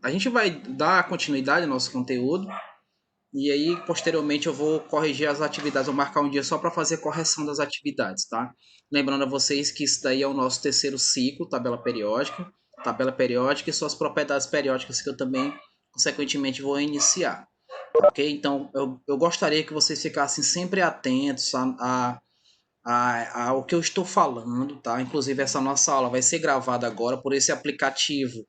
A gente vai dar continuidade ao nosso conteúdo e aí, posteriormente, eu vou corrigir as atividades, vou marcar um dia só para fazer a correção das atividades, tá? Lembrando a vocês que isso daí é o nosso terceiro ciclo, tabela periódica e suas propriedades periódicas que eu também, consequentemente, vou iniciar, ok? Então, eu gostaria que vocês ficassem sempre atentos ao que eu estou falando, tá? Inclusive, essa nossa aula vai ser gravada agora por esse aplicativo.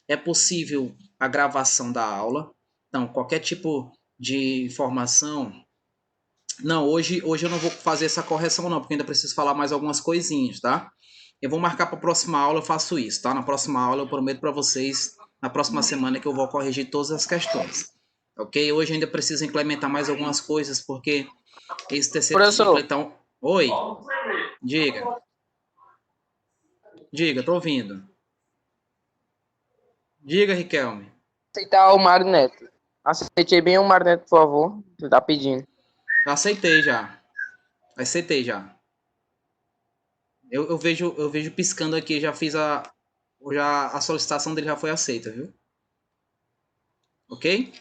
É possível a gravação da aula. Então, qualquer tipo de informação. Não, hoje eu não vou fazer essa correção, não, porque ainda preciso falar mais algumas coisinhas, tá? Eu vou marcar para a próxima aula, eu faço isso, tá? Na próxima aula, eu prometo para vocês, na próxima semana, que eu vou corrigir todas as questões. Ok? Hoje ainda preciso implementar mais algumas coisas, porque esse terceiro ciclo, Professor, então. Oi, diga. Diga, tô ouvindo. Diga, Riquelme. aceitar o Mário Neto. Aceitei bem o Mário Neto, por favor. Você tá pedindo. Aceitei já. Aceitei já. Eu vejo piscando aqui, já a solicitação dele já foi aceita, viu? Ok?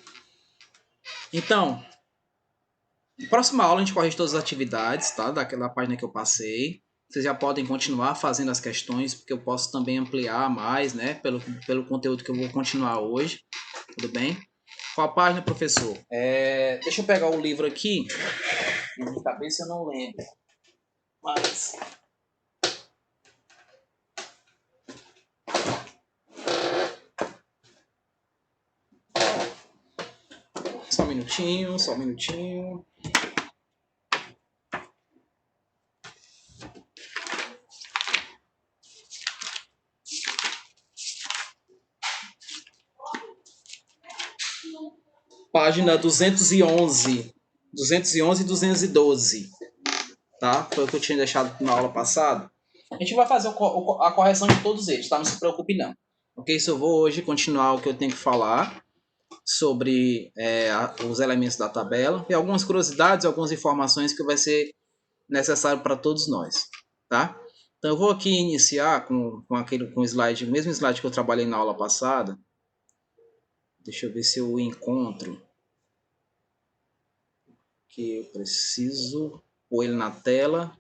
Então, na próxima aula a gente corrige todas as atividades, tá? Daquela página que eu passei. Vocês já podem continuar fazendo as questões, porque eu posso também ampliar mais, né? Pelo conteúdo que eu vou continuar hoje. Tudo bem? Qual página, professor? Deixa eu pegar o livro aqui. De cabeça eu não lembro. Mas. Só um minutinho, só um minutinho. Página 211. 211 e 212. Tá? Foi o que eu tinha deixado na aula passada. A gente vai fazer a correção de todos eles, tá? Não se preocupe não. Ok? Se eu vou hoje continuar o que eu tenho que falar sobre os elementos da tabela e algumas curiosidades, algumas informações que vai ser necessário para todos nós, tá? Então eu vou aqui iniciar com o slide, o mesmo slide que eu trabalhei na aula passada. Deixa eu ver se eu encontro que eu preciso pôr ele na tela.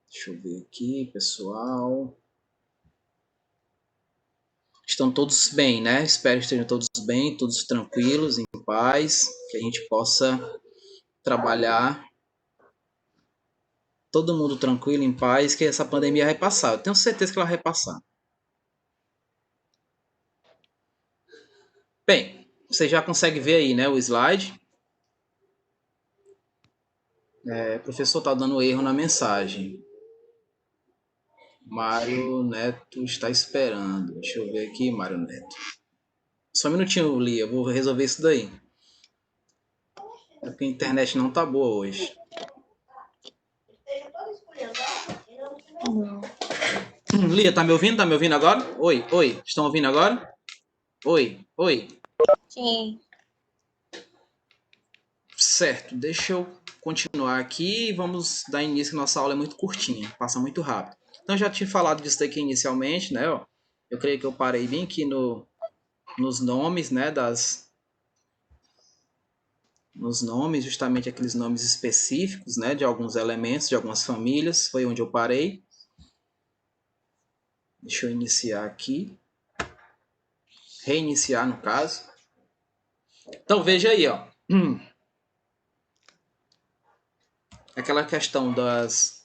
Deixa eu ver aqui, pessoal. Estão todos bem, né? Espero que estejam todos bem, todos tranquilos, em paz, que a gente possa trabalhar todo mundo tranquilo, em paz, que essa pandemia vai passar. Eu tenho certeza que ela vai passar. Bem, você já consegue ver aí, né, o slide. O professor está dando erro na mensagem. Mário Neto está esperando. Deixa eu ver aqui, Mário Neto. Só um minutinho, Lia, eu vou resolver isso daí. É porque a internet não tá boa hoje. Lia, tá me ouvindo? Tá me ouvindo agora? Oi, oi. Estão ouvindo agora? Oi, oi. Sim. Certo, deixa eu continuar aqui e vamos dar início, que nossa aula é muito curtinha, passa muito rápido. Então, eu já tinha falado disso daqui inicialmente, né? Ó, eu creio que eu parei bem aqui nos nomes, né? Nos nomes, justamente aqueles nomes específicos, né? De alguns elementos, de algumas famílias, foi onde eu parei. Deixa eu iniciar aqui. Reiniciar, no caso. Então, veja aí, ó. Aquela questão das...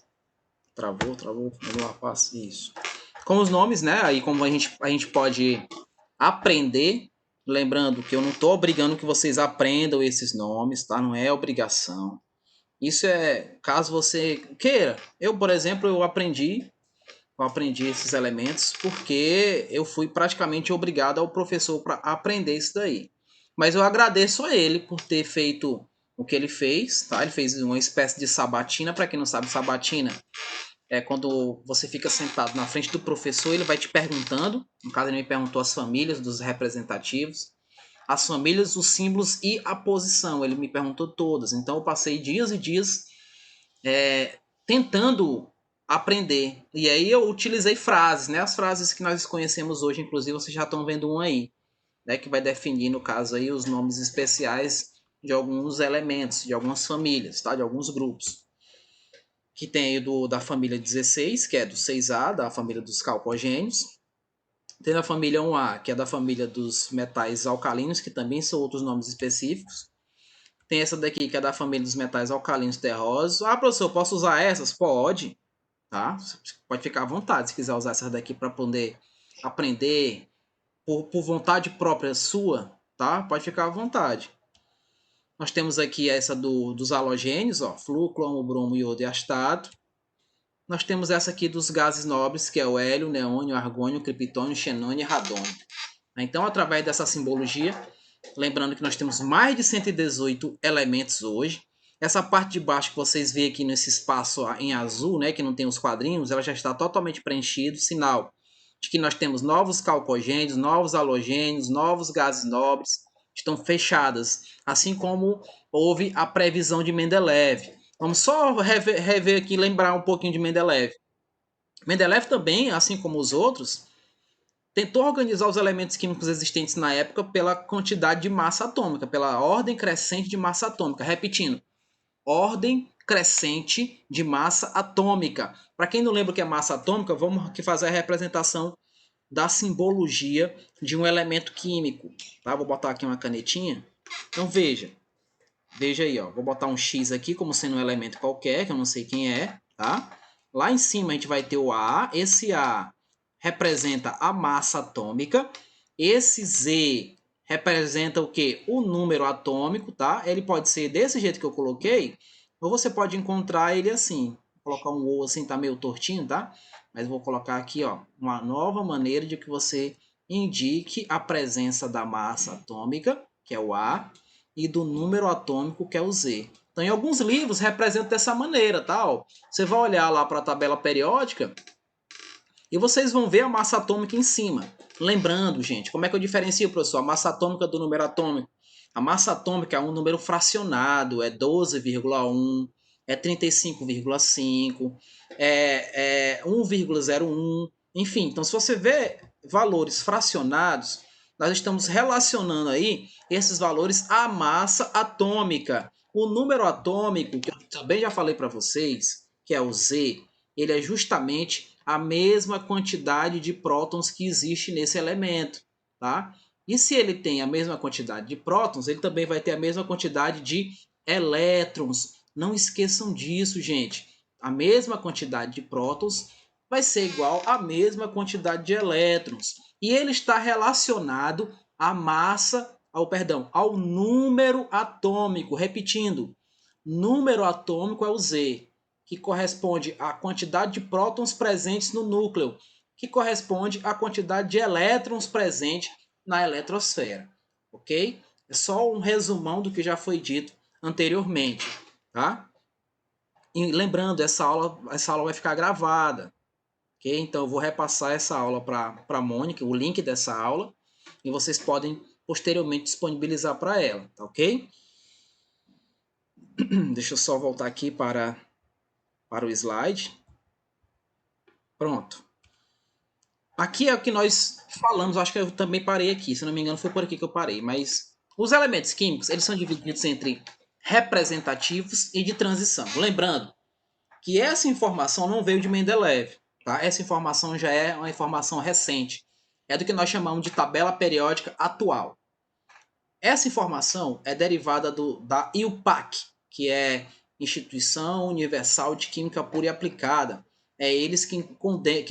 Travou, vamos lá, passa isso. Com os nomes, né? Aí como a gente pode aprender, lembrando que eu não estou obrigando que vocês aprendam esses nomes, tá? Não é obrigação. Isso é caso você queira. Eu, por exemplo, eu aprendi esses elementos porque eu fui praticamente obrigado ao professor para aprender isso daí. Mas eu agradeço a ele por ter feito o que ele fez, tá? Ele fez uma espécie de sabatina. Para quem não sabe, sabatina é quando você fica sentado na frente do professor, ele vai te perguntando, no caso ele me perguntou as famílias dos representativos, as famílias, os símbolos e a posição, ele me perguntou todas. Então eu passei dias e dias tentando aprender. E aí eu utilizei frases, né? As frases que nós conhecemos hoje, inclusive vocês já estão vendo um aí, né? Que vai definir, no caso aí, os nomes especiais de alguns elementos, de algumas famílias, tá? De alguns grupos. Que tem aí da família 16, que é do 6A, da família dos calcogênios. Tem a família 1A, que é da família dos metais alcalinos, que também são outros nomes específicos. Tem essa daqui, que é da família dos metais alcalinos terrosos. Ah, professor, posso usar essas? Pode, tá? Você pode ficar à vontade se quiser usar essas daqui para poder aprender por vontade própria sua, tá? Pode ficar à vontade. Nós temos aqui essa dos halogênios, ó, flúor, cromo, bromo, iodo e astato. Nós temos essa aqui dos gases nobres, que é o hélio, neônio, argônio, criptônio, xenônio e radônio. Então, através dessa simbologia, lembrando que nós temos mais de 118 elementos hoje. Essa parte de baixo que vocês veem aqui nesse espaço em azul, né, que não tem os quadrinhos, ela já está totalmente preenchida, sinal de que nós temos novos calcogênios, novos halogênios, novos gases nobres, estão fechadas, assim como houve a previsão de Mendeleev. Vamos só rever aqui, lembrar um pouquinho de Mendeleev. Mendeleev também, assim como os outros, tentou organizar os elementos químicos existentes na época pela quantidade de massa atômica, pela ordem crescente de massa atômica. Repetindo, ordem crescente de massa atômica. Para quem não lembra o que é massa atômica, vamos aqui fazer a representação da simbologia de um elemento químico. Tá? Vou botar aqui uma canetinha. Então veja aí, ó. Vou botar um X aqui como sendo um elemento qualquer, que eu não sei quem é, tá? Lá em cima a gente vai ter o A. Esse A representa a massa atômica. Esse Z representa o quê? O número atômico, tá? Ele pode ser desse jeito que eu coloquei, ou você pode encontrar ele assim. Vou colocar um O assim, tá meio tortinho, tá? Mas vou colocar aqui, ó, uma nova maneira de que você indique a presença da massa atômica, que é o A, e do número atômico, que é o Z. Então, em alguns livros representa dessa maneira, tá? Ó, você vai olhar lá para a tabela periódica e vocês vão ver a massa atômica em cima. Lembrando, gente, como é que eu diferencio, professor, a massa atômica do número atômico? A massa atômica é um número fracionado, é 12,1, é 35,5, é 1,01, enfim. Então, se você vê valores fracionados, nós estamos relacionando aí esses valores à massa atômica. O número atômico, que eu também já falei para vocês, que é o Z, ele é justamente a mesma quantidade de prótons que existe nesse elemento, tá? E se ele tem a mesma quantidade de prótons, ele também vai ter a mesma quantidade de elétrons. Não esqueçam disso, gente. A mesma quantidade de prótons vai ser igual à mesma quantidade de elétrons. E ele está relacionado à massa, ao número atômico. Repetindo, número atômico é o Z, que corresponde à quantidade de prótons presentes no núcleo, que corresponde à quantidade de elétrons presentes na eletrosfera, ok? É só um resumão do que já foi dito anteriormente, tá? E lembrando, essa aula vai ficar gravada, ok? Então eu vou repassar essa aula para a Mônica, o link dessa aula, e vocês podem posteriormente disponibilizar para ela, tá ok? Deixa eu só voltar aqui para o slide. Pronto. Aqui é o que nós falamos, acho que eu também parei aqui, se não me engano foi por aqui que eu parei, mas os elementos químicos, eles são divididos entre representativos e de transição. Lembrando que essa informação não veio de Mendeleev, tá? Essa informação já é uma informação recente, é do que nós chamamos de tabela periódica atual. Essa informação é derivada da IUPAC, que é Instituição Universal de Química Pura e Aplicada. É eles que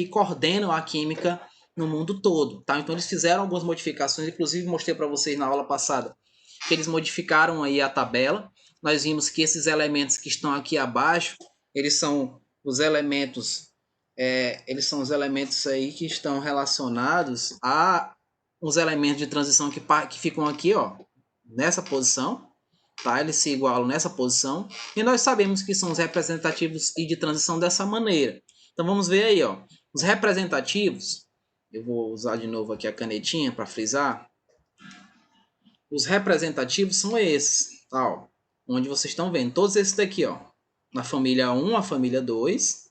coordenam a química no mundo todo. Tá? Então eles fizeram algumas modificações, inclusive mostrei para vocês na aula passada, que eles modificaram aí a tabela. Nós vimos que esses elementos que estão aqui abaixo, eles são os elementos aí que estão relacionados a uns elementos de transição que ficam aqui, ó, nessa posição, tá? Eles se igualam nessa posição, e nós sabemos que são os representativos e de transição dessa maneira. Então vamos ver aí, ó, os representativos, eu vou usar de novo aqui a canetinha para frisar. Os representativos são esses, tá? Ó, onde vocês estão vendo, todos esses daqui, ó, na família 1, a família 2,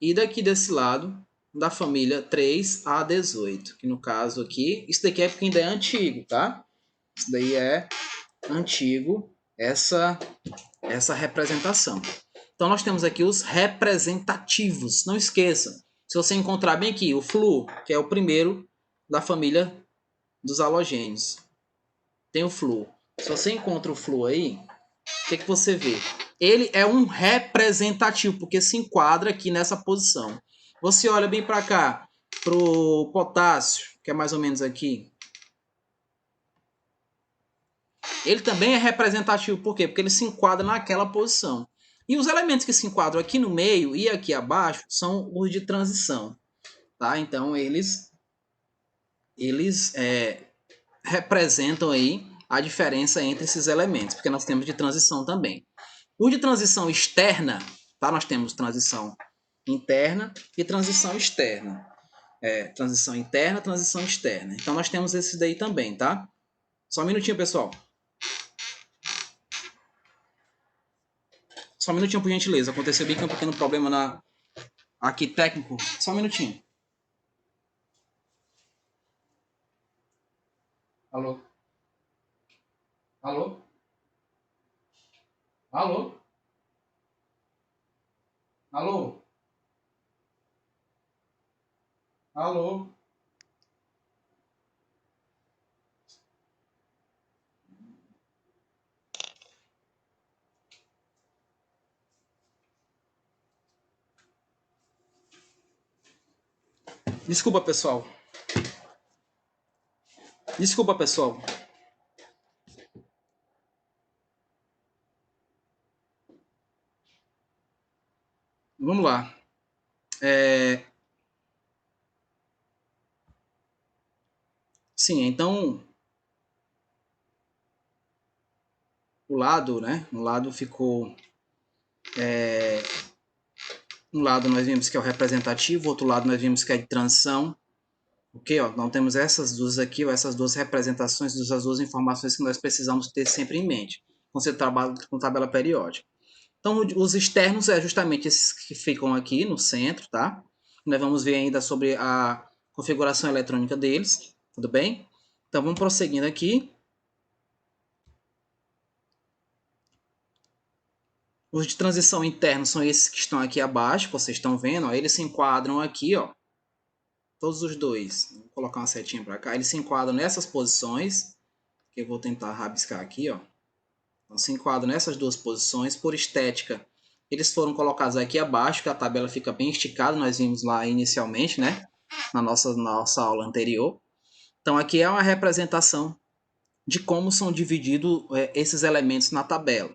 E daqui desse lado, da família 3A18, que no caso aqui, isso daqui é porque ainda é antigo, tá? Isso daí é antigo, essa representação. Então nós temos aqui os representativos. Não esqueça, se você encontrar bem aqui o fluor, que é o primeiro da família dos halogênios, tem o fluor. Se você encontra o fluor aí, o que você vê? Ele é um representativo, porque se enquadra aqui nessa posição. Você olha bem para cá, para o potássio, que é mais ou menos aqui. Ele também é representativo, por quê? Porque ele se enquadra naquela posição. E os elementos que se enquadram aqui no meio e aqui abaixo são os de transição. Tá? Então, eles representam aí a diferença entre esses elementos, porque nós temos de transição também. O de transição externa, tá? Nós temos transição interna e transição externa. Transição interna, transição externa. Então, nós temos esses daí também, tá? Só um minutinho, pessoal. Só um minutinho, por gentileza. Aconteceu bem que um pequeno problema aqui técnico. Só um minutinho. Alô? Alô? Alô? Alô? Alô? Desculpa, pessoal. Desculpa, pessoal. Vamos lá. Sim, então o lado, né? O lado ficou. Um lado nós vimos que é o representativo, outro lado nós vimos que é de transição. Ok, ó, então temos essas duas aqui, ó, essas duas representações, essas duas informações que nós precisamos ter sempre em mente quando você trabalha com tabela periódica. Então, os externos é justamente esses que ficam aqui no centro, tá? Nós vamos ver ainda sobre a configuração eletrônica deles, tudo bem? Então, vamos prosseguindo aqui. Os de transição interna são esses que estão aqui abaixo, que vocês estão vendo, ó, eles se enquadram aqui, ó. Todos os dois. Vou colocar uma setinha para cá. Eles se enquadram nessas posições, que eu vou tentar rabiscar aqui, ó. Então, se enquadram nessas duas posições. Por estética, eles foram colocados aqui abaixo, que a tabela fica bem esticada. Nós vimos lá inicialmente, né? Na nossa aula anterior. Então, aqui é uma representação de como são divididos esses elementos na tabela.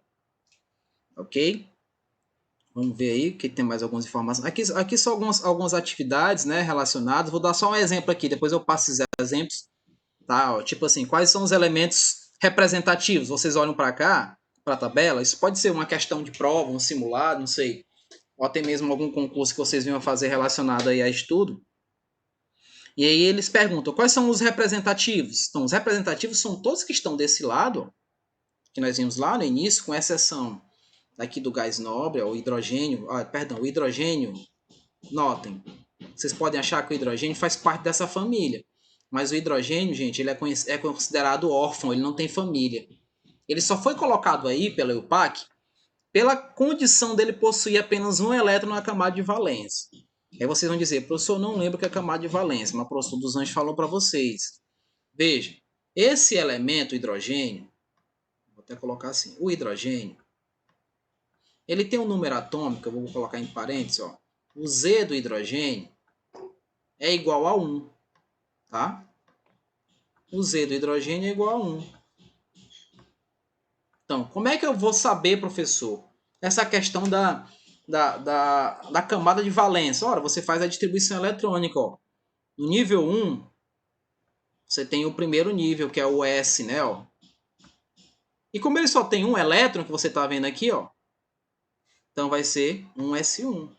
Ok? Vamos ver aí que tem mais algumas informações. Aqui são algumas atividades, né, relacionadas. Vou dar só um exemplo aqui, depois eu passo esses exemplos. Tá? Ó, tipo assim, quais são os elementos representativos? Vocês olham para cá, para a tabela. Isso pode ser uma questão de prova, um simulado, não sei. Ou até mesmo algum concurso que vocês venham fazer relacionado aí a estudo. E aí eles perguntam, quais são os representativos? Então, os representativos são todos que estão desse lado, que nós vimos lá no início, com exceção aqui do gás nobre, o hidrogênio, o hidrogênio, notem, vocês podem achar que o hidrogênio faz parte dessa família, mas o hidrogênio, gente, ele é considerado órfão, ele não tem família. Ele só foi colocado aí pela EUPAC pela condição dele possuir apenas um elétron na camada de valência. Aí vocês vão dizer, professor, não lembro que é a camada de valência, mas o professor dos Anjos falou para vocês. Veja, esse elemento, o hidrogênio, vou até colocar assim, o hidrogênio, ele tem um número atômico, eu vou colocar em parênteses, ó. O Z do hidrogênio é igual a 1, tá? O Z do hidrogênio é igual a 1. Então, como é que eu vou saber, professor, essa questão da camada de valência? Ora, você faz a distribuição eletrônica, ó. No nível 1, você tem o primeiro nível, que é o S, né, ó. E como ele só tem um elétron, que você está vendo aqui, ó, então vai ser um S1.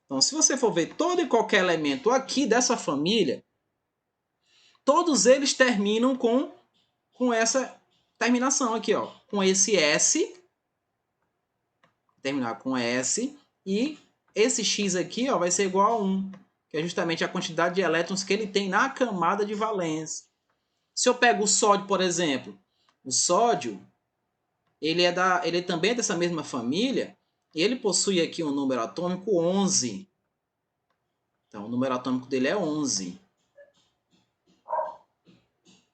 Então, se você for ver todo e qualquer elemento aqui dessa família, todos eles terminam com essa terminação aqui, ó, com esse S, terminar com S, e esse X aqui, ó, vai ser igual a 1, que é justamente a quantidade de elétrons que ele tem na camada de valência. Se eu pego o sódio, por exemplo, o sódio, ele também é dessa mesma família, e ele possui aqui um número atômico 11. Então, o número atômico dele é 11.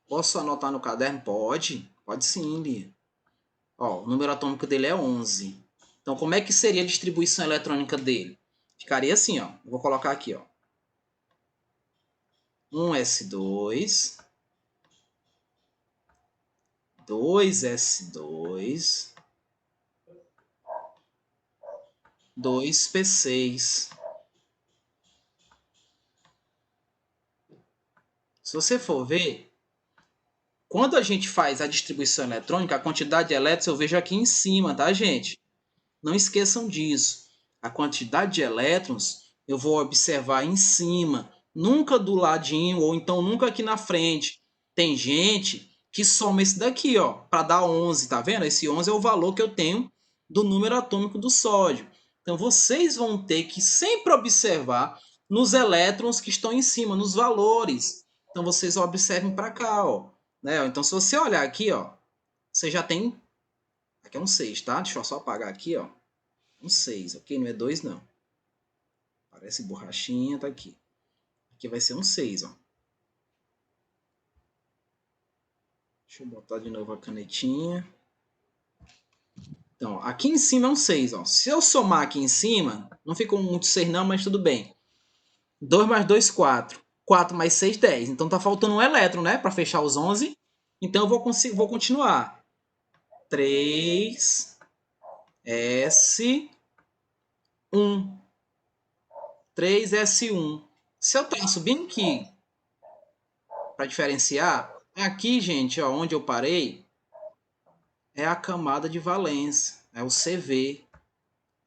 Posso anotar no caderno? Pode. Pode sim, Lia. Ó, o número atômico dele é 11. Então, como é que seria a distribuição eletrônica dele? Ficaria assim, ó. Eu vou colocar aqui, ó. 1s2, 2s2, 2p6. Se você for ver, quando a gente faz a distribuição eletrônica, a quantidade de elétrons eu vejo aqui em cima, tá, gente? Não esqueçam disso. A quantidade de elétrons eu vou observar em cima, nunca do ladinho ou então nunca aqui na frente. Tem gente que soma esse daqui, ó, para dar 11, tá vendo? Esse 11 é o valor que eu tenho do número atômico do sódio. Então vocês vão ter que sempre observar nos elétrons que estão em cima, nos valores. Então vocês observem para cá, ó, né? Então se você olhar aqui, ó, você já tem aqui é um 6, tá? Deixa eu só apagar aqui, ó. Um 6, ok? Não é 2, não. Parece borrachinha, tá aqui. Aqui vai ser um 6, ó. Deixa eu botar de novo a canetinha. Então, aqui em cima é um 6, ó. Se eu somar aqui em cima, não ficou muito 6 não, mas tudo bem. 2 mais 2, 4. 4 mais 6, 10. Então tá faltando um elétron, né? Para fechar os 11. Então eu vou continuar. 3, S, 1. 3S1. Se eu traço bem aqui para diferenciar, aqui, gente, ó, onde eu parei, é a camada de valência, é o CV.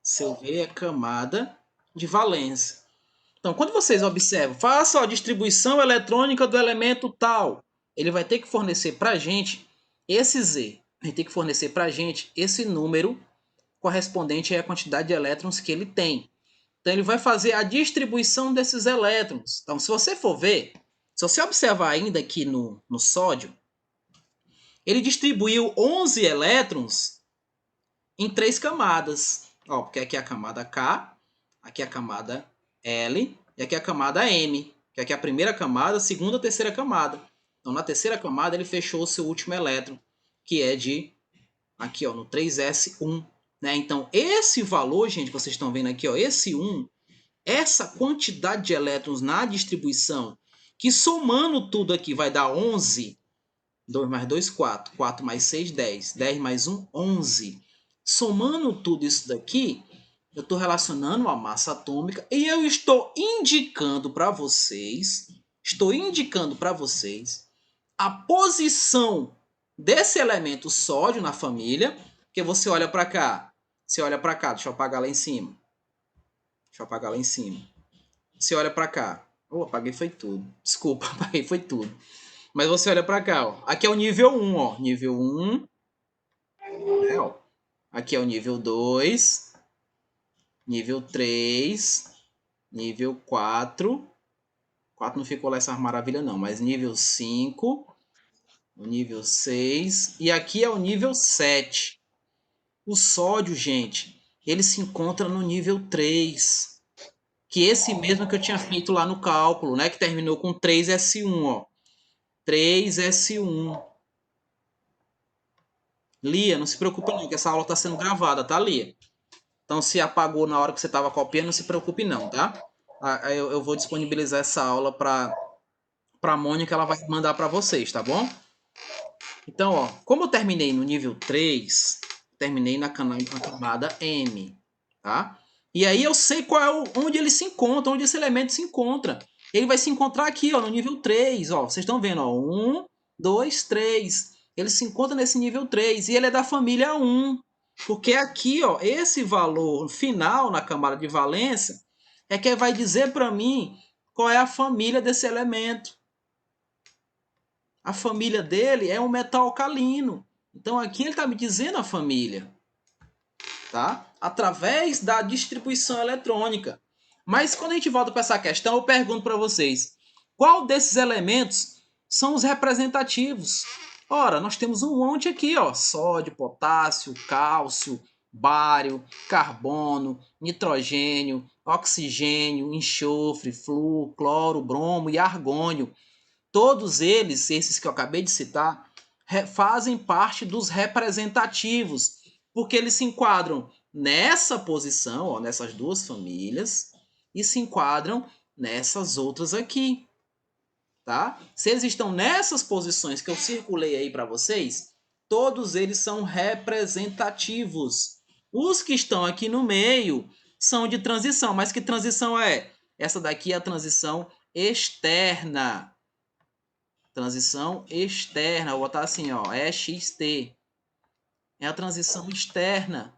CV é camada de valência. Então, quando vocês observam, faça a distribuição eletrônica do elemento tal, ele vai ter que fornecer para a gente esse Z, vai ter que fornecer para a gente esse número correspondente à quantidade de elétrons que ele tem. Então, ele vai fazer a distribuição desses elétrons. Então, se você for ver, se você observar ainda aqui no sódio, ele distribuiu 11 elétrons em 3 camadas. Ó, porque aqui é a camada K, aqui é a camada L e aqui é a camada M, que aqui é a primeira camada, a segunda e a terceira camada. Então, na terceira camada, ele fechou o seu último elétron, que é de, aqui ó, no 3s1. Né? Então, esse valor, gente, que vocês estão vendo aqui, ó, esse 1, essa quantidade de elétrons na distribuição, que somando tudo aqui vai dar 11, 2 mais 2, 4, 4 mais 6, 10, 10 mais 1, 11. Somando tudo isso daqui, eu estou relacionando a massa atômica e eu estou indicando para vocês, a posição desse elemento sódio na família, porque você olha para cá, deixa eu apagar lá em cima. Você olha para cá. Oh, apaguei foi tudo. Desculpa, apaguei foi tudo. Mas você olha para cá, ó. Aqui é o nível 1, ó. Nível 1. Né, ó. Aqui é o nível 2. Nível 3. Nível 4. 4 não ficou lá essa maravilha não, mas nível 5. O nível 6. E aqui é o nível 7. O sódio, gente, ele se encontra no nível 3. Que esse mesmo que eu tinha feito lá no cálculo, né? Que terminou com 3S1, ó. 3S1. Lia, não se preocupe não, que essa aula está sendo gravada, tá, Lia? Então, se apagou na hora que você estava copiando, não se preocupe não, tá? Eu vou disponibilizar essa aula para a Mônica, ela vai mandar para vocês, tá bom? Então, ó, como eu terminei no nível 3, terminei na camada M, tá? E aí eu sei onde ele se encontra, onde esse elemento se encontra. Ele vai se encontrar aqui, ó, no nível 3, ó. Vocês estão vendo, ó, 1, 2, 3. Ele se encontra nesse nível 3 e ele é da família 1. Porque aqui, ó, esse valor final na camada de valência é que vai dizer para mim qual é a família desse elemento. A família dele é um metal alcalino. Então aqui ele está me dizendo a família. Tá? através da distribuição eletrônica. Mas quando a gente volta para essa questão, eu pergunto para vocês, qual desses elementos são os representativos? Ora, nós temos um monte aqui, ó, sódio, potássio, cálcio, bário, carbono, nitrogênio, oxigênio, enxofre, flúor, cloro, bromo e argônio. Todos eles, esses que eu acabei de citar, fazem parte dos representativos, porque eles se enquadram nessa posição, ó, nessas duas famílias, e se enquadram nessas outras aqui, tá? Se eles estão nessas posições que eu circulei aí para vocês, todos eles são representativos. Os que estão aqui no meio são de transição, mas que transição é? Essa daqui é a transição externa. Transição externa, vou botar assim, ó, EXT. É a transição externa.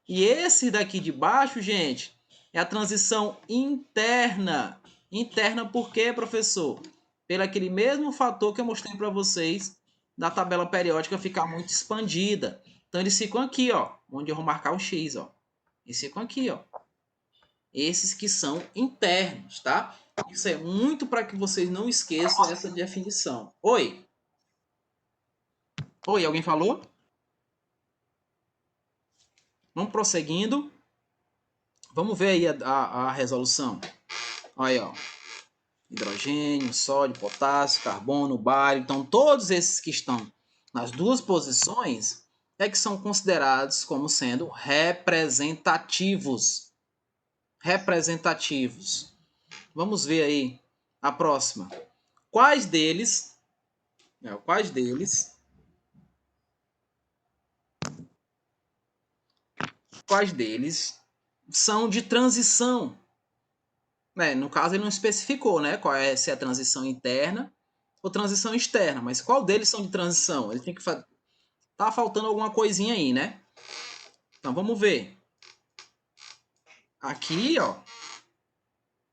E esse daqui de baixo, gente, é a transição interna. Interna por quê, professor? Pelo aquele mesmo fator que eu mostrei para vocês da tabela periódica ficar muito expandida. Então eles ficam aqui, ó, onde eu vou marcar o X, ó. Eles ficam aqui, ó. Esses que são internos, tá? Isso é muito para que vocês não esqueçam essa definição. Oi? Oi, alguém falou? Vamos prosseguindo. Vamos ver aí a resolução. Aí, ó. Hidrogênio, sódio, potássio, carbono, bário. Então, todos esses que estão nas duas posições é que são considerados como sendo representativos. Representativos. Vamos ver aí a próxima. Quais deles são de transição? No caso, ele não especificou, né? Qual é, se é transição interna ou transição externa. Mas qual deles são de transição? Ele tem que tá faltando alguma coisinha aí, né? Então, vamos ver. Aqui, ó,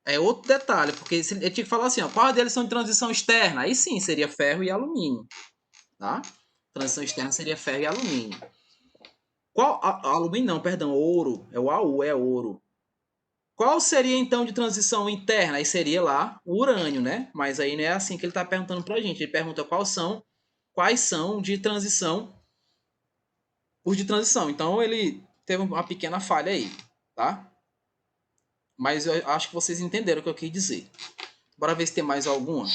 é outro detalhe, porque ele tinha que falar assim, ó, qual deles são de transição externa? Aí sim, seria ferro e alumínio, tá? Transição externa seria ferro e alumínio. Alumínio não, perdão, ouro. É o AU, é ouro. Qual seria, então, de transição interna? Aí seria lá o urânio, né? Mas aí não é assim que ele está perguntando para a gente. Ele pergunta quais são de transição, os de transição. Então, ele teve uma pequena falha aí, tá? Mas eu acho que vocês entenderam o que eu quis dizer. Bora ver se tem mais alguma.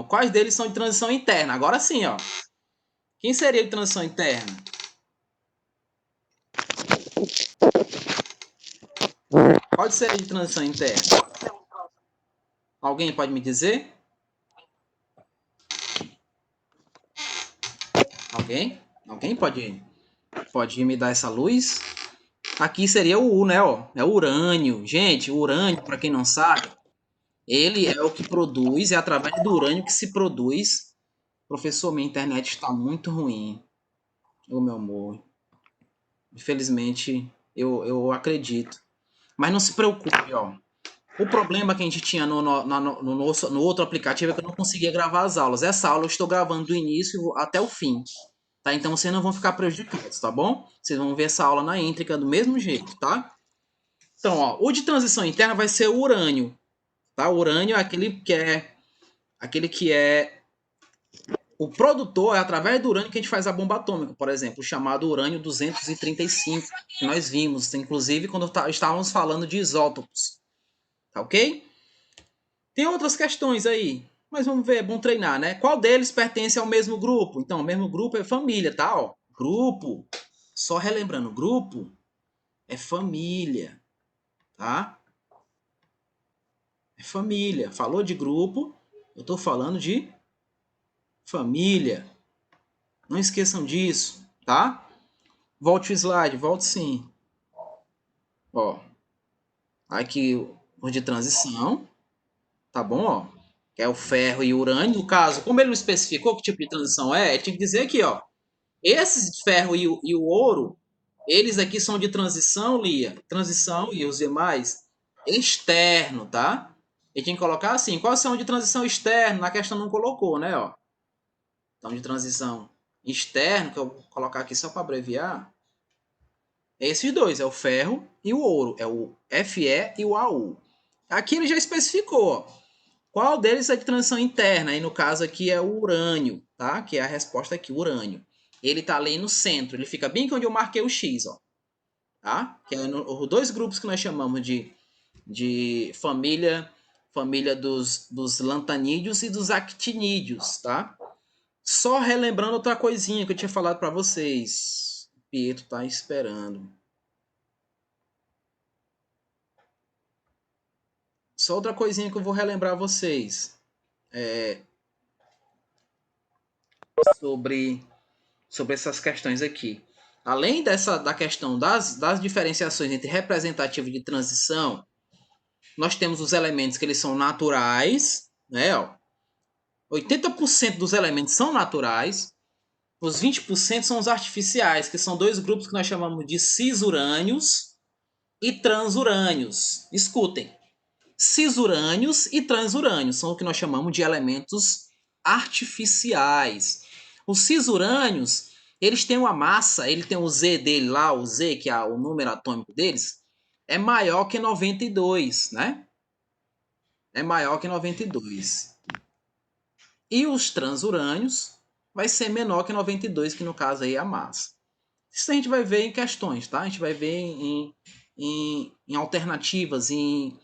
Quais deles são de transição interna? Agora sim, ó. Quem seria de transição interna? Qual seria de transição interna? Alguém pode me dizer? Alguém pode me dar essa luz? Aqui seria o U, né? Ó, é o urânio. Gente, o urânio, para quem não sabe, ele é o que produz, é através do urânio que se produz. Professor, minha internet está muito ruim. Ô, meu amor. Infelizmente, eu acredito. Mas não se preocupe, ó. O problema que a gente tinha no outro aplicativo é que eu não conseguia gravar as aulas. Essa aula eu estou gravando do início até o fim. Tá? Então vocês não vão ficar prejudicados, tá bom? Vocês vão ver essa aula na íntegra do mesmo jeito, tá? Então, ó, o de transição interna vai ser o urânio, tá? O urânio é aquele que é o produtor, é através do urânio que a gente faz a bomba atômica, por exemplo, o chamado urânio 235, que nós vimos, inclusive quando estávamos falando de isótopos. Tá ok? Tem outras questões aí, mas vamos ver, é bom treinar, né? Qual deles pertence ao mesmo grupo? Então, o mesmo grupo é família, tá? Ó, grupo, só relembrando, grupo é família, tá? É família. Falou de grupo, eu tô falando de família. Não esqueçam disso, tá? Volte o slide, volte sim. Ó, aqui o de transição, tá bom, ó? Que é o ferro e o urânio. No caso, como ele não especificou que tipo de transição é, ele tinha que dizer aqui, ó. Esses de ferro e o ouro, eles aqui são de transição, Lia. Transição e os demais externo, tá? Ele tinha que colocar assim. Quais são de transição externa? Na questão não colocou, né? Ó. Então, de transição externo, que eu vou colocar aqui só para abreviar, é esses dois, é o ferro e o ouro, é o Fe e o Au. Aqui ele já especificou, ó, qual deles é de transição interna, e no caso aqui é o urânio, tá? Que é a resposta aqui, urânio. Ele está ali no centro, ele fica bem onde eu marquei o X, ó. Tá? Que é os dois grupos que nós chamamos de família dos lantanídeos e dos actinídeos, tá? Só relembrando outra coisinha que eu tinha falado para vocês. O Pietro tá esperando. Só outra coisinha que eu vou relembrar vocês. Sobre essas questões aqui. Além da questão das diferenciações entre representativo e de transição, nós temos os elementos que eles são naturais, né? Ó, 80% dos elementos são naturais, os 20% são os artificiais, que são dois grupos que nós chamamos de cisurânios e transurânios. Escutem, cisurânios e transurânios são o que nós chamamos de elementos artificiais. Os cisurânios, eles têm uma massa, ele tem o Z dele lá, o Z, que é o número atômico deles, é maior que 92, né? É maior que 92. E os transurânios vai ser menor que 92, que no caso aí é a massa. Isso a gente vai ver em questões, tá? A gente vai ver em alternativas, em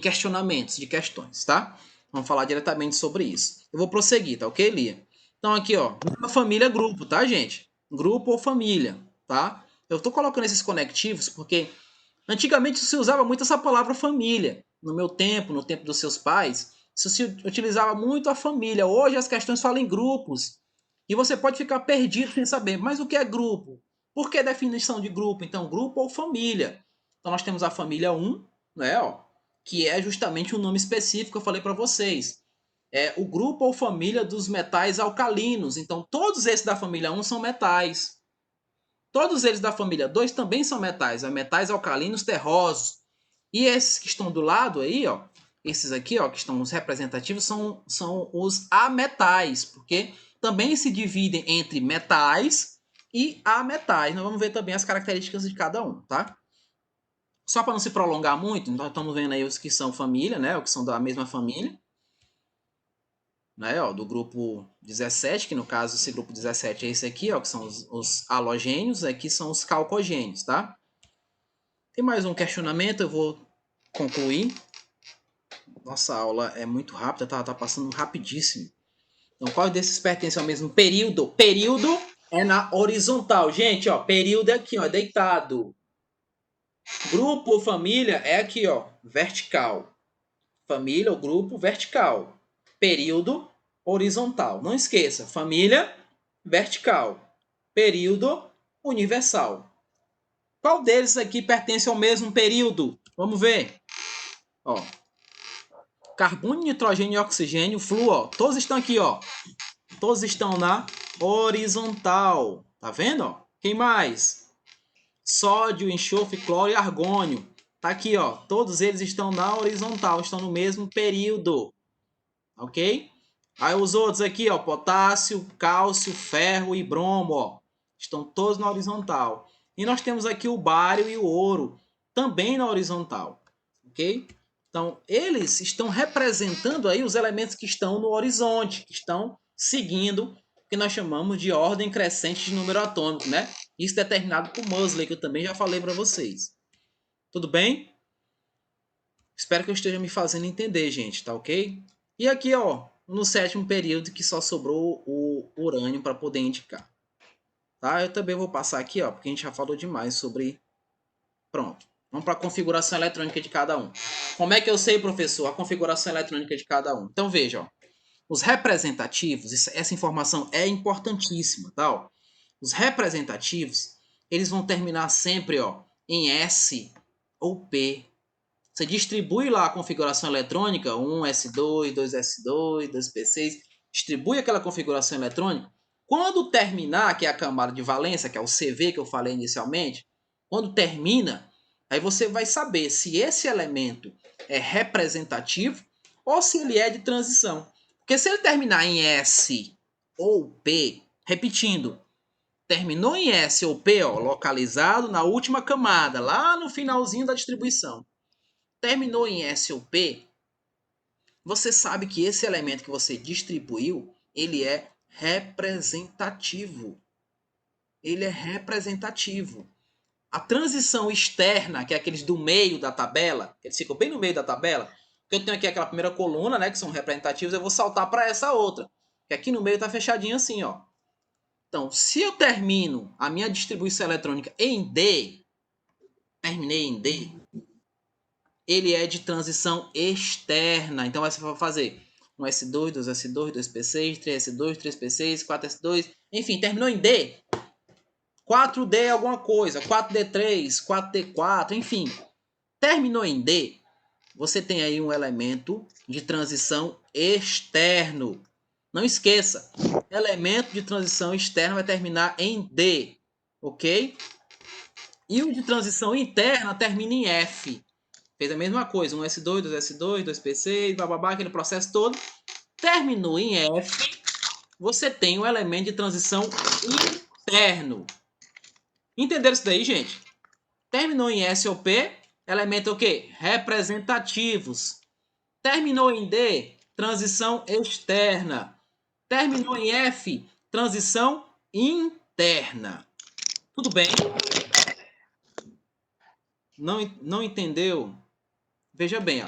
questionamentos de questões, tá? Vamos falar diretamente sobre isso. Eu vou prosseguir, tá ok, Lia? Então aqui, ó, uma família, grupo, tá, gente? Grupo ou família, tá? Eu tô colocando esses conectivos porque antigamente se usava muito essa palavra família. No meu tempo, no tempo dos seus pais, se utilizava muito a família. Hoje as questões falam em grupos. E você pode ficar perdido sem saber, mas o que é grupo? Por que definição de grupo? Então, grupo ou família? Então, nós temos a família 1, né, ó, que é justamente um nome específico que eu falei para vocês. É o grupo ou família dos metais alcalinos. Então, todos esses da família 1 são metais. Todos eles da família 2 também são metais. É metais alcalinos terrosos. E esses que estão do lado aí, ó, esses aqui, ó, que estão os representativos, são os ametais, porque também se dividem entre metais e ametais. Nós vamos ver também as características de cada um, tá? Só para não se prolongar muito, nós estamos vendo aí os que são família, né? Os que são da mesma família. Né, ó, do grupo 17, que no caso esse grupo 17 é esse aqui, ó, que são os halogênios, aqui são os calcogênios, tá? Tem mais um questionamento, eu vou concluir. Nossa aula é muito rápida, tá passando rapidíssimo. Então, qual desses pertence ao mesmo período? Período é na horizontal. Gente, ó, período é aqui, ó, deitado. Grupo ou família é aqui, ó, vertical. Família ou grupo, vertical. Período, horizontal. Não esqueça, família, vertical. Período, universal. Qual deles aqui pertence ao mesmo período? Vamos ver. Ó, carbono, nitrogênio e oxigênio, flúor, todos estão aqui, ó. Todos estão na horizontal. Tá vendo? Ó? Quem mais? Sódio, enxofre, cloro e argônio. Tá aqui, ó. Todos eles estão na horizontal, estão no mesmo período. Ok? Aí os outros aqui, ó, potássio, cálcio, ferro e bromo, ó, estão todos na horizontal. E nós temos aqui o bário e o ouro, também na horizontal. Ok? Então, eles estão representando aí os elementos que estão no horizonte, que estão seguindo o que nós chamamos de ordem crescente de número atômico, né? Isso determinado por Moseley, que eu também já falei para vocês. Tudo bem? Espero que eu esteja me fazendo entender, gente, tá ok? E aqui, ó, no sétimo período que só sobrou o urânio para poder indicar. Tá? Eu também vou passar aqui, ó, porque a gente já falou demais sobre... Pronto. Vamos para a configuração eletrônica de cada um. Como é que eu sei, professor, a configuração eletrônica de cada um? Então, veja, ó, os representativos, essa informação é importantíssima, tá? Ó. Os representativos, eles vão terminar sempre, ó, em S ou P. Você distribui lá a configuração eletrônica, 1S2, 2S2, 2P6, distribui aquela configuração eletrônica. Quando terminar, que é a camada de valência, que é o CV que eu falei inicialmente, quando termina, aí você vai saber se esse elemento é representativo ou se ele é de transição. Porque se ele terminar em S ou P, Repetindo, terminou em S ou P, ó, localizado na última camada, lá no finalzinho da distribuição. Terminou em S ou P, você sabe que esse elemento que você distribuiu, ele é representativo. Ele é representativo. A transição externa, que é aqueles do meio da tabela, eles ficam bem no meio da tabela, porque eu tenho aqui aquela primeira coluna, né, que são representativos, eu vou saltar para essa outra, que aqui no meio está fechadinho assim, ó. Então, se eu termino a minha distribuição eletrônica em D, terminei em D, ele é de transição externa. Então, você vai fazer um S2, 2S2, 2P6, 3S2, 3P6, 4S2, enfim, terminou em D, 4D alguma coisa, 4D3, 4D4, enfim. Terminou em D, você tem aí um elemento de transição externo. Não esqueça, elemento de transição externa vai terminar em D, ok? E o de transição interna termina em F. Fez a mesma coisa, um S2, 2S2, 2P6, bababá, aquele processo todo. Terminou em F, você tem um elemento de transição interno. Entenderam isso daí, gente? Terminou em S ou P, elemento o quê? Representativos. Terminou em D, transição externa. Terminou em F, transição interna. Tudo bem? Não entendeu? Veja bem, ó.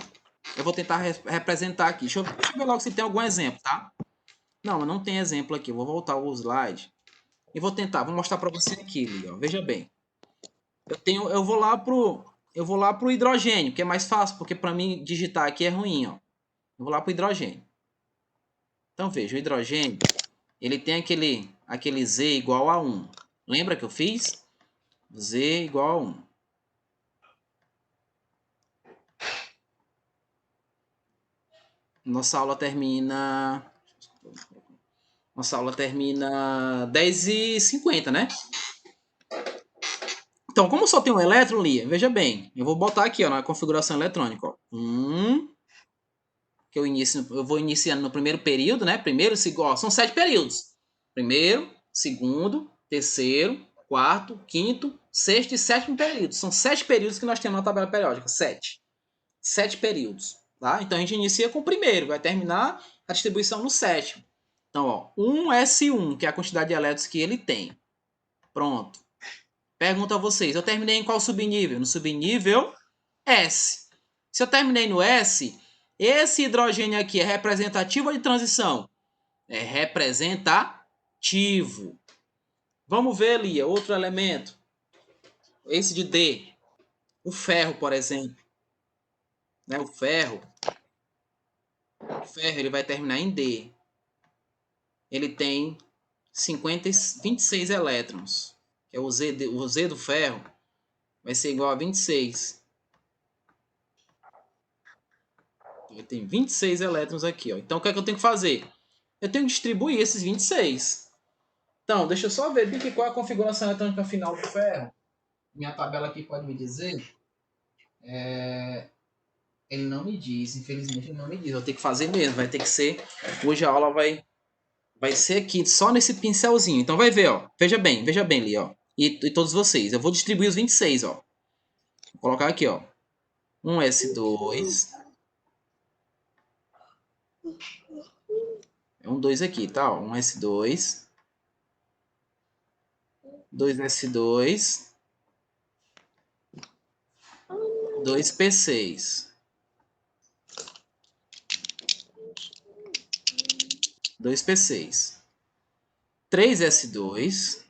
Eu vou tentar representar aqui. Deixa eu ver logo se tem algum exemplo, tá? Não, não tem exemplo aqui. Eu vou voltar o slide e vou mostrar para você aqui, ó. Veja bem. Eu vou lá pro hidrogênio, que é mais fácil, porque para mim digitar aqui é ruim, ó. Eu vou lá pro hidrogênio. Então veja, o hidrogênio, ele tem aquele Z igual a 1. Lembra que eu fiz? Z igual a 1. Nossa aula termina 10h50, né? Então, como só tem um elétron, Lia, veja bem, eu vou botar aqui, ó, na configuração eletrônica, ó. Que eu vou iniciando no primeiro período, né? Primeiro, segundo, ó, são 7 períodos. Primeiro, segundo, terceiro, quarto, quinto, sexto e sétimo período. São 7 períodos que nós temos na tabela periódica. 7. 7 períodos. Tá? Então a gente inicia com o primeiro, vai terminar a distribuição no sétimo. Então, ó, 1S1, que é a quantidade de elétrons que ele tem. Pronto. Pergunto a vocês, eu terminei em qual subnível? No subnível S. Se eu terminei no S, esse hidrogênio aqui é representativo ou de transição? É representativo. Vamos ver, Lia, outro elemento. Esse de D. O ferro, por exemplo. Né? O ferro ele vai terminar em D. Ele tem 26 elétrons. Que é o Z do ferro vai ser igual a 26. Ele tem 26 elétrons aqui. Ó. Então, o que é que eu tenho que fazer? Eu tenho que distribuir esses 26. Então, deixa eu só ver aqui qual é a configuração eletrônica final do ferro. Minha tabela aqui pode me dizer. Ele não me diz, infelizmente ele não me diz. Eu vou ter que fazer mesmo, vai ter que ser. Hoje a aula vai ser aqui só nesse pincelzinho. Então vai ver, ó. Veja bem, Li, ó. E todos vocês. Eu vou distribuir os 26, ó. Vou colocar aqui, ó. Um S2. É um 2 aqui, tá? Um S2. 2S2. 2P6. 2P6. 3S2.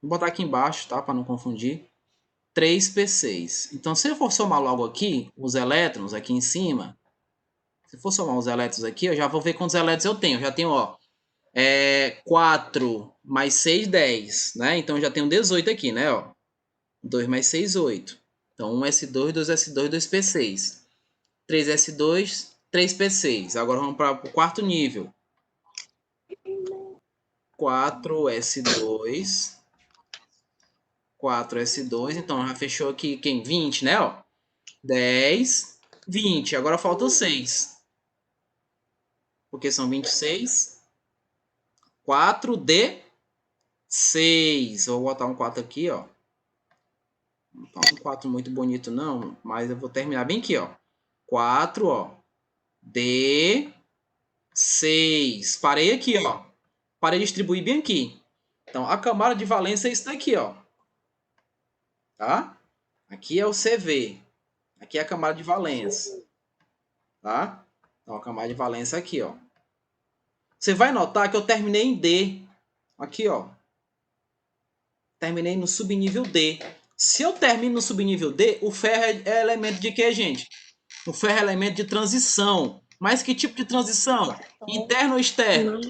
Vou botar aqui embaixo, tá? Para não confundir. 3P6. Então, se eu for somar logo aqui, os elétrons aqui em cima, se for somar os elétrons aqui, eu já vou ver quantos elétrons eu tenho. Eu já tenho, ó, 4 mais 6, 10, né? Então, eu já tenho 18 aqui, né? Ó. 2 mais 6, 8. Então, 1S2, 2S2, 2P6. 3S2, 3P6. Agora vamos para o quarto nível. 4S2, 4S2. Então, já fechou aqui quem? 20, né? Ó. 10, 20. Agora falta 6. porque são 26. 4D6. Vou botar um 4 aqui, ó. Não tá um 4 muito bonito, não, mas eu vou terminar bem aqui, ó. 4, ó. D6. Parei aqui, ó. Parei de distribuir bem aqui. Então, a camada de valência é isso daqui, ó. Tá? Aqui é o CV. Aqui é a camada de valência. Tá? Então, a camada de valência aqui, ó. Você vai notar que eu terminei em D. Aqui, ó. Terminei no subnível D. Se eu termino no subnível D, o ferro é elemento de quê, gente? O ferro é elemento de transição. Mas que tipo de transição? Interna ou externa?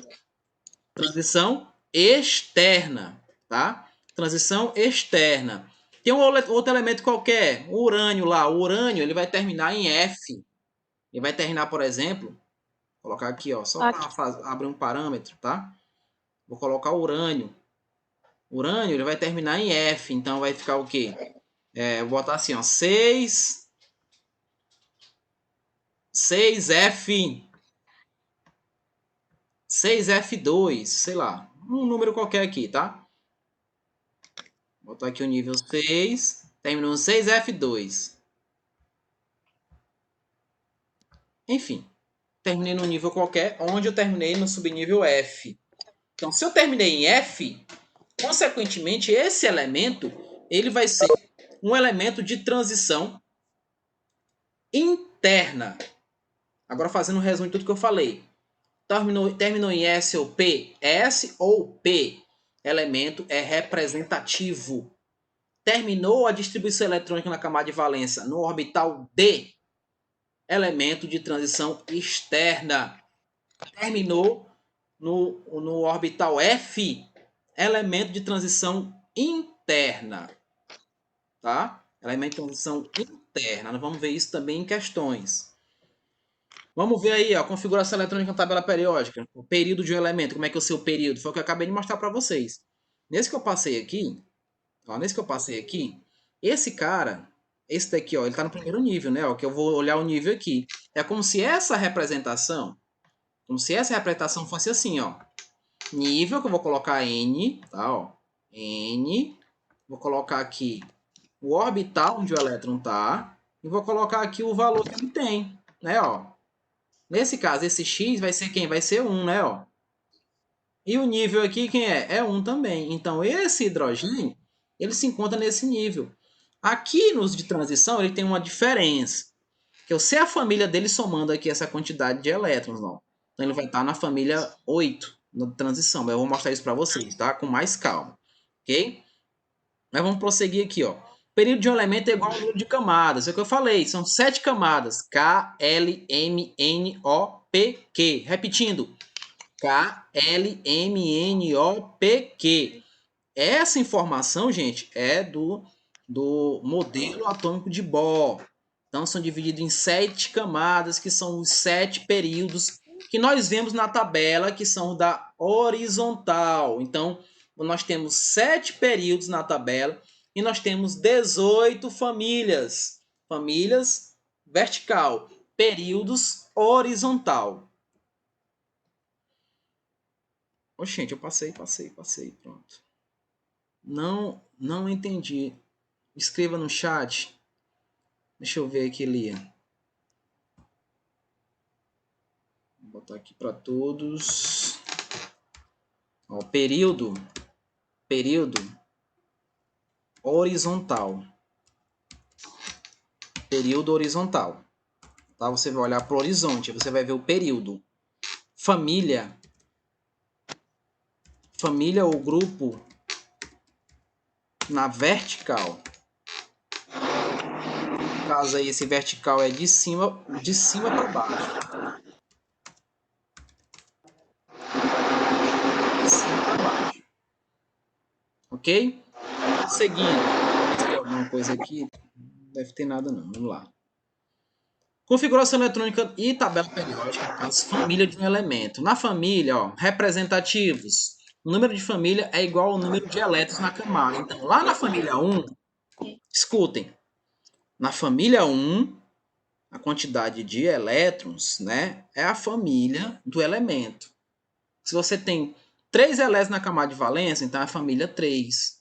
Transição externa, tá? Transição externa. Tem um outro elemento qualquer, o urânio lá. O urânio, ele vai terminar em F. Ele vai terminar, por exemplo, vou colocar aqui, ó, só para abrir um parâmetro, tá? Vou colocar o urânio. O urânio, ele vai terminar em F, então vai ficar o quê? Vou botar assim, ó, 6F, 6F2, sei lá, um número qualquer aqui, tá? Vou botar aqui o nível 6, terminou em 6F2. Enfim, terminei no nível qualquer, onde eu terminei no subnível F. Então, se eu terminei em F, consequentemente, esse elemento, ele vai ser um elemento de transição interna. Agora, fazendo um resumo de tudo que eu falei. Terminou em S ou P? S ou P. Elemento é representativo. Terminou a distribuição eletrônica na camada de valência no orbital D? Elemento de transição externa. Terminou no orbital F? Elemento de transição interna. Tá? Elemento de transição interna. Nós vamos ver isso também em questões. Vamos ver aí, ó, configuração eletrônica na tabela periódica. O período de um elemento, como é que é o seu período? Foi o que eu acabei de mostrar para vocês. Nesse que eu passei aqui, esse cara, esse daqui, ó, ele tá no primeiro nível, né? Ó, que eu vou olhar o nível aqui. É como se essa representação fosse assim, ó. Nível, que eu vou colocar N, tá, ó. N. Vou colocar aqui o orbital onde o elétron tá. E vou colocar aqui o valor que ele tem, né, ó. Nesse caso, esse X vai ser quem? Vai ser 1, né, ó. E o nível aqui, quem é? É 1 também. Então, esse hidrogênio, ele se encontra nesse nível. Aqui nos de transição, ele tem uma diferença. Que eu sei a família dele somando aqui essa quantidade de elétrons, ó. Então, ele vai estar na família 8, na transição. Mas eu vou mostrar isso para vocês, tá? Com mais calma. Ok? Mas vamos prosseguir aqui, ó. O período de um elemento é igual ao número de camadas. É o que eu falei, são 7 camadas. K, L, M, N, O, P, Q. Repetindo. K, L, M, N, O, P, Q. Essa informação, gente, é do modelo atômico de Bohr. Então, são divididos em 7 camadas, que são os 7 períodos que nós vemos na tabela, que são da horizontal. Então, nós temos 7 períodos na tabela e nós temos 18 famílias. Famílias vertical, períodos horizontal. Gente, eu passei, pronto. Não entendi. Escreva no chat. Deixa eu ver aqui, Lia. Vou botar aqui para todos. Ó, período horizontal. Período horizontal. Tá? Você vai olhar para o horizonte, você vai ver o período. Família ou grupo na vertical. No caso aí, esse vertical é de cima para baixo. De cima para baixo. Ok? Seguindo. Se tem alguma coisa aqui, não deve ter nada não. Vamos lá. Configuração eletrônica e tabela periódica, caso família de um elemento. Na família, ó, representativos. O número de família é igual ao número de elétrons na camada. Então, lá na família 1, escutem. Na família 1, a quantidade de elétrons, né, é a família do elemento. Se você tem 3 elétrons na camada de valência, então é a família 3.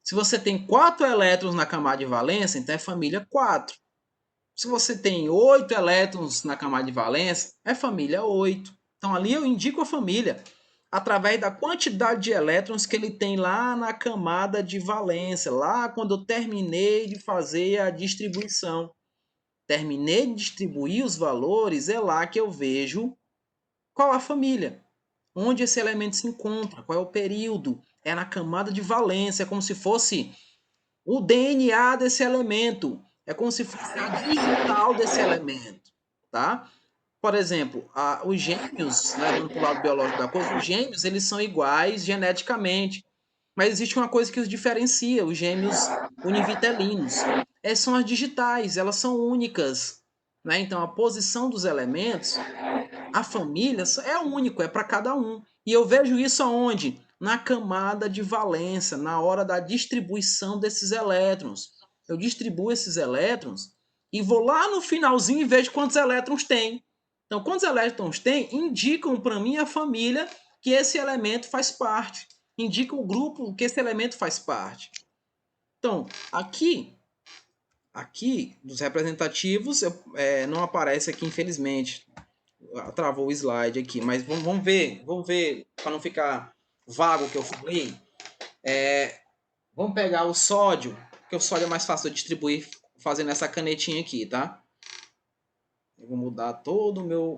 Se você tem 4 elétrons na camada de valência, então é a família 4. Se você tem 8 elétrons na camada de valência, é família 8. Então ali eu indico a família através da quantidade de elétrons que ele tem lá na camada de valência, lá quando eu terminei de fazer a distribuição. Terminei de distribuir os valores, é lá que eu vejo qual a família, onde esse elemento se encontra, qual é o período. É na camada de valência, é como se fosse o DNA desse elemento, é como se fosse a digital desse elemento, tá? Por exemplo, os gêmeos, né, vamos para o lado biológico da coisa, os gêmeos eles são iguais geneticamente, mas existe uma coisa que os diferencia, os gêmeos univitelinos. São as digitais, elas são únicas. Né? Então, a posição dos elementos, a família, é único, é para cada um. E eu vejo isso aonde? Na camada de valência, na hora da distribuição desses elétrons. Eu distribuo esses elétrons e vou lá no finalzinho e vejo quantos elétrons tem. Então, quantos elétrons tem, indicam para mim a família que esse elemento faz parte. Indica o grupo que esse elemento faz parte. Então, aqui dos representativos, não aparece aqui, infelizmente. Travou o slide aqui, mas vamos ver, para não ficar vago o que eu falei. Vamos pegar o sódio, porque o sódio é mais fácil de distribuir fazendo essa canetinha aqui, tá? Eu vou mudar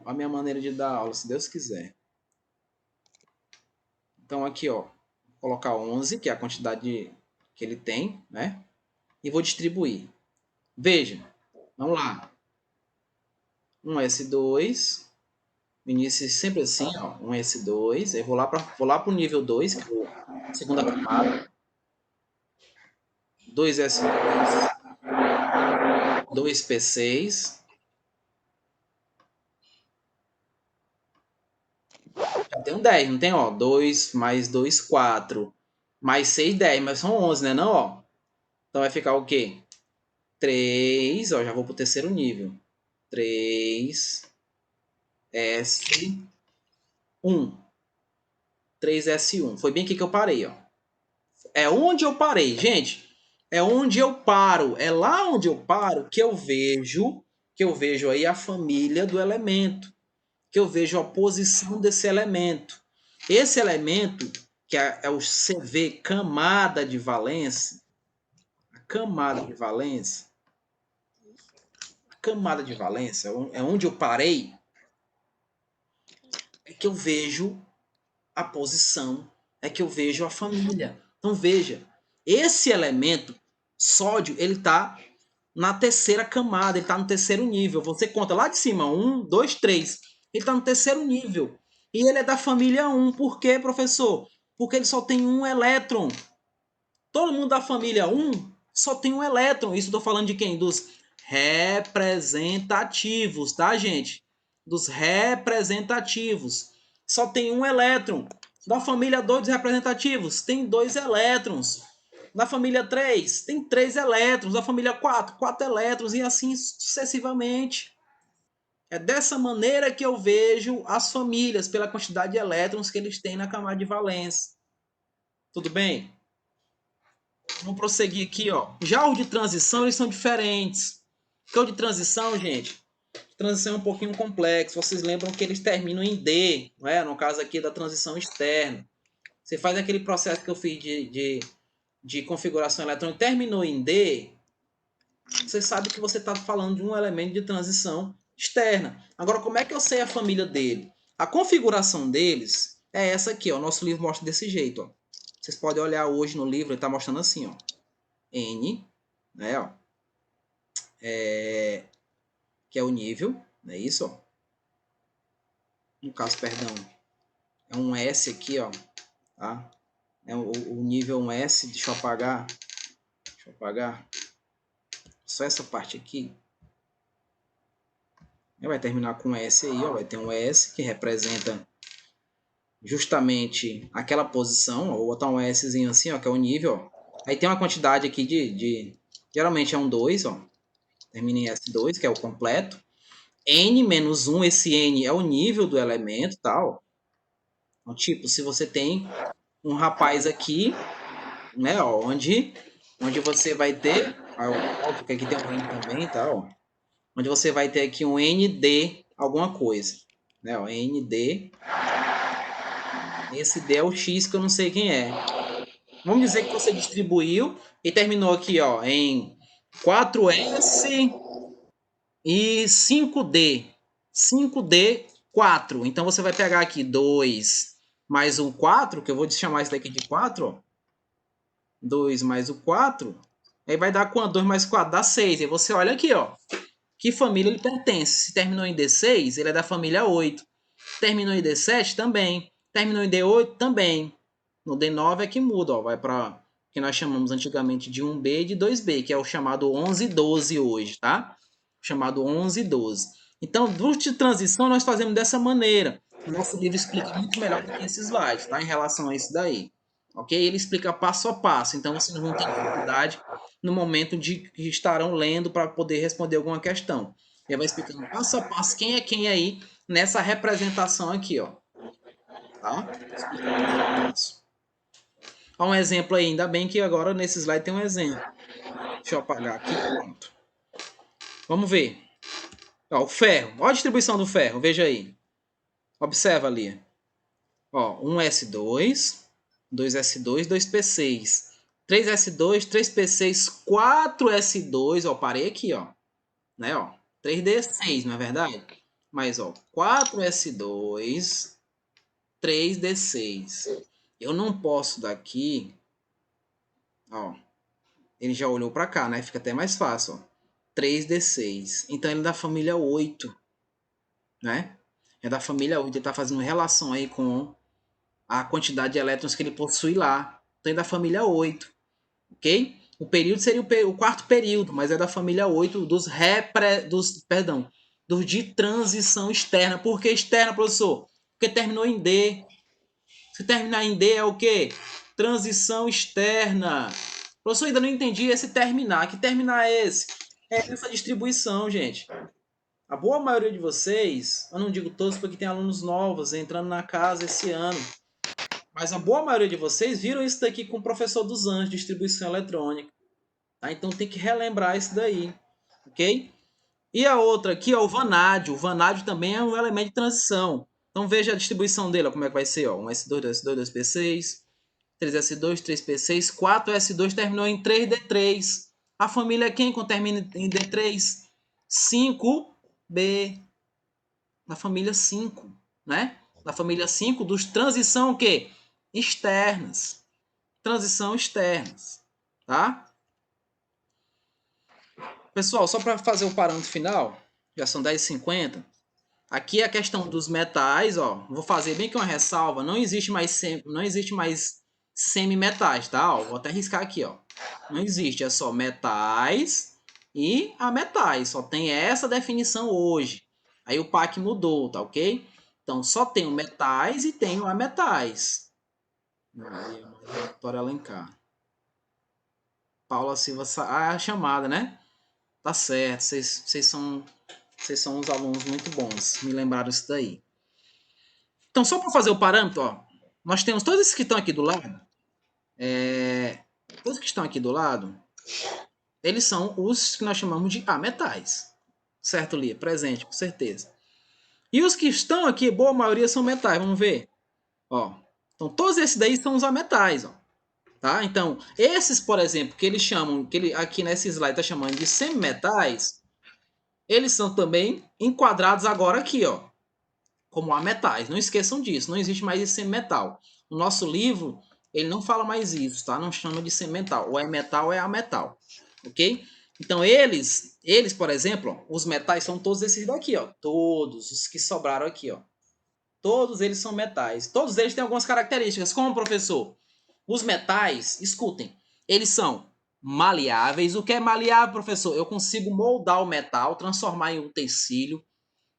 a minha maneira de dar aula, se Deus quiser. Então aqui, ó, vou colocar 11, que é a quantidade que ele tem, né? E vou distribuir. Veja, vamos lá. Um S2, no início sempre assim, ó, um S2, aí vou lá para o nível 2, que é a segunda camada. 2S2, 2P6. Já tem um 10, não tem, ó? 2 mais 2, 4. Mais 6, 10, mas são 11, né? Não, ó. Então vai ficar o quê? 3, ó, já vou pro terceiro nível. 3, S1. 3S1. Foi bem aqui que eu parei, ó. É onde eu parei, gente. É onde eu paro. É lá onde eu paro que eu vejo aí a família do elemento, que eu vejo a posição desse elemento. Esse elemento, que é o CV camada de valência, a camada de valência, é onde eu parei, é que eu vejo a posição, é que eu vejo a família. Então veja, esse elemento sódio, ele está na terceira camada, ele está no terceiro nível. Você conta lá de cima, 1, 2, 3. Ele está no terceiro nível. E ele é da família 1. Por quê, professor? Porque ele só tem um elétron. Todo mundo da família 1 só tem um elétron. Isso estou falando de quem? Dos representativos, tá, gente? Dos representativos. Só tem um elétron. Da família 2 dos representativos, tem 2 elétrons. Da família 3, tem 3 elétrons. Da família 4, 4 elétrons. E assim sucessivamente. É dessa maneira que eu vejo as famílias, pela quantidade de elétrons que eles têm na camada de valência. Tudo bem? Vamos prosseguir aqui, ó. Já os de transição, eles são diferentes. Porque o de transição, gente, transição é um pouquinho complexo. Vocês lembram que eles terminam em D, não é? No caso aqui da transição externa. Você faz aquele processo que eu fiz de configuração eletrônica, terminou em D, você sabe que você está falando de um elemento de transição externa. Agora, como é que eu sei a família dele? A configuração deles é essa aqui, ó. O nosso livro mostra desse jeito, ó. Vocês podem olhar hoje no livro, ele está mostrando assim, ó. N, né, ó. Que é o nível, não é isso, ó. No caso, perdão, é um S aqui, ó, tá? É o nível 1S, deixa eu apagar. Só essa parte aqui. Vai terminar com S aí, ó, vai ter um S que representa justamente aquela posição, ó, vou botar um Szinho assim, ó, que é o nível, ó. Aí tem uma quantidade aqui geralmente é um 2, ó. termina em S2, que é o completo. N-1, esse N é o nível do elemento, tal. Então, tipo, se você tem um rapaz aqui, né, ó, onde você vai ter, óbvio que aqui tem um N também, tá, ó, onde você vai ter aqui um ND alguma coisa, né, ó, ND, esse D é o X que eu não sei quem é. Vamos dizer que você distribuiu e terminou aqui, ó, em 4S e 5D. 5D, 4. Então você vai pegar aqui 2 mais um 4, que eu vou chamar isso daqui de 4, ó. 2 mais o 4, aí vai dar quanto? 2 mais 4 dá 6. Aí você olha aqui, ó. Que família ele pertence? Se terminou em D6, ele é da família 8. Terminou em D7 também. Terminou em D8 também. No D9 é que muda, ó. Vai para o que nós chamamos antigamente de 1B e de 2B, que é o chamado 11 e 12 hoje, tá? Chamado 11 e 12. Então, grupos de transição nós fazemos dessa maneira. O nosso livro explica muito melhor do que esses slides, tá? Em relação a isso daí. Ok? Ele explica passo a passo, então vocês não vão ter dificuldade no momento de que estarão lendo para poder responder alguma questão. Ele vai explicando passo a passo quem é quem aí nessa representação aqui, ó. Tá? Explica passo a passo. Ó, um exemplo aí, ainda bem que agora nesse slide tem um exemplo. Deixa eu apagar aqui, pronto. Vamos ver. Ó, o ferro. Olha a distribuição do ferro, veja aí. Observa ali. Ó, 1S2, 2S2, 2P6. 3S2, 3P6, 4S2, ó, parei aqui, ó. Né, ó. 3D6, não é verdade? Mas, ó, 4S2, 3D6. Eu não posso daqui, ó. Ele já olhou para cá, né? Fica até mais fácil, ó. 3D6. Então ele é da família 8, né? É da família 8, ele está fazendo relação aí com a quantidade de elétrons que ele possui lá. Então é da família 8, ok? O período seria o quarto período, mas é da família 8 dos de transição externa. Por que externa, professor? Porque terminou em D. Se terminar em D é o quê? Transição externa. Professor, ainda não entendi esse terminar. Que terminar é esse? É essa distribuição, gente. A boa maioria de vocês, eu não digo todos porque tem alunos novos entrando na casa esse ano, mas a boa maioria de vocês viram isso daqui com o professor dos Anjos, distribuição eletrônica. Tá? Então tem que relembrar isso daí, ok? E a outra aqui é o vanádio. O vanádio também é um elemento de transição. Então veja a distribuição dele, ó, como é que vai ser. Ó. 1S2, 2S2, 2P6, 3S2, 3P6, 4S2 terminou em 3D3. A família é quem quando termina em D3? 5B. Na família 5, né? Na família 5 dos transição o quê? Externas. Transição externas, tá? Pessoal, só para fazer o parâmetro final, já são 10h50. Aqui a questão dos metais, ó, vou fazer bem que uma ressalva, não existe mais semimetais, tá? Ó, vou até riscar aqui, ó. Não existe, é só metais e ametais, só tem essa definição hoje. Aí o PAC mudou, tá ok? Então só tem o metais e tem o ametais. Aí, Vitória Alencar. Paula Silva, a chamada, né? Tá certo, vocês são uns alunos muito bons, me lembraram isso daí. Então, só para fazer o parâmetro, ó, nós temos todos esses que estão aqui do lado. Todos que estão aqui do lado, eles são os que nós chamamos de ametais. Certo, Lia? Presente, com certeza. E os que estão aqui, boa maioria são metais, vamos ver. Ó, então, todos esses daí são os ametais, ó. Tá? Então, esses, por exemplo, que eles chamam, que ele aqui nesse slide está chamando de semimetais, eles são também enquadrados agora aqui, ó, como ametais. Não esqueçam disso, não existe mais esse semimetal. O nosso livro, ele não fala mais isso, tá? Não chama de semimetal. Ou é metal ou é ametal, ok? Então, eles, por exemplo, ó, os metais são todos esses daqui, ó. Todos os que sobraram aqui, ó. Todos eles são metais. Todos eles têm algumas características. Como, professor? Os metais, escutem, eles são maleáveis. O que é maleável, professor? Eu consigo moldar o metal, transformar em utensílio,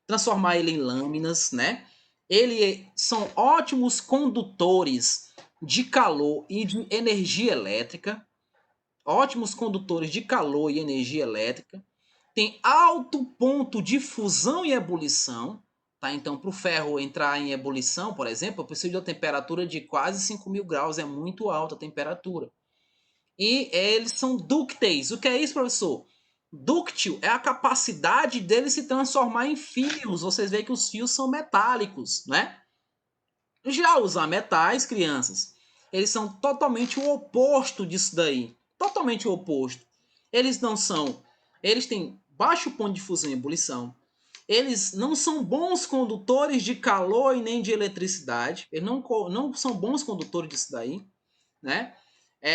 transformar ele em lâminas, né? Eles são ótimos condutores de calor e de energia elétrica. Ótimos condutores de calor e energia elétrica. tem alto ponto de fusão e ebulição. Tá? Então, para o ferro entrar em ebulição, por exemplo, eu preciso de uma temperatura de quase 5.000 graus, é muito alta a temperatura. E eles são dúcteis. O que é isso, professor? Dúctil é a capacidade dele se transformar em fios. Vocês veem que os fios são metálicos, né? Já os ametais, crianças, eles são totalmente o oposto disso daí. Totalmente o oposto. Eles não são... Eles têm baixo ponto de fusão e ebulição. Eles não são bons condutores de calor e nem de eletricidade. Eles não são bons condutores disso daí, né?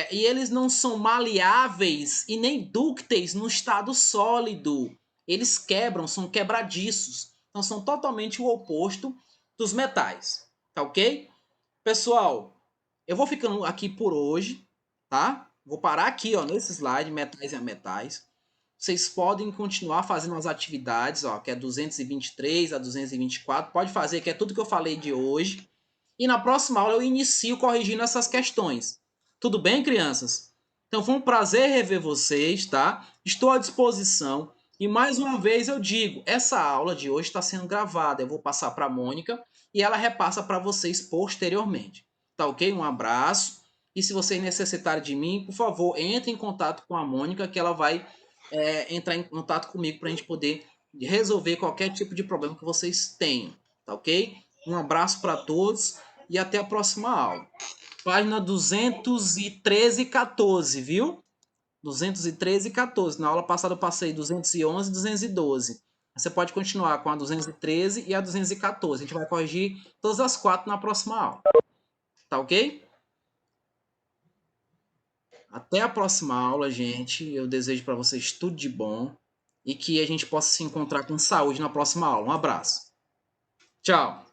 E eles não são maleáveis e nem dúcteis no estado sólido. Eles quebram, são quebradiços. Então são totalmente o oposto dos metais. Tá ok? Pessoal, eu vou ficando aqui por hoje, tá? Vou parar aqui, ó, nesse slide, metais e ametais. Vocês podem continuar fazendo as atividades, ó, que é 223 a 224. Pode fazer, que é tudo que eu falei de hoje. E na próxima aula eu inicio corrigindo essas questões. Tudo bem, crianças? Então foi um prazer rever vocês, tá? Estou à disposição. E mais uma vez eu digo, essa aula de hoje está sendo gravada. Eu vou passar para a Mônica e ela repassa para vocês posteriormente. Tá ok? Um abraço. E se vocês necessitarem de mim, por favor, entre em contato com a Mônica, que ela vai entrar em contato comigo para a gente poder resolver qualquer tipo de problema que vocês tenham. Tá ok? Um abraço para todos e até a próxima aula. Página 213 e 14, viu? 213 e 14. Na aula passada eu passei 211 e 212. Você pode continuar com a 213 e a 214. A gente vai corrigir todas as 4 na próxima aula. Tá ok? Até a próxima aula, gente. Eu desejo para vocês tudo de bom e que a gente possa se encontrar com saúde na próxima aula. Um abraço. Tchau.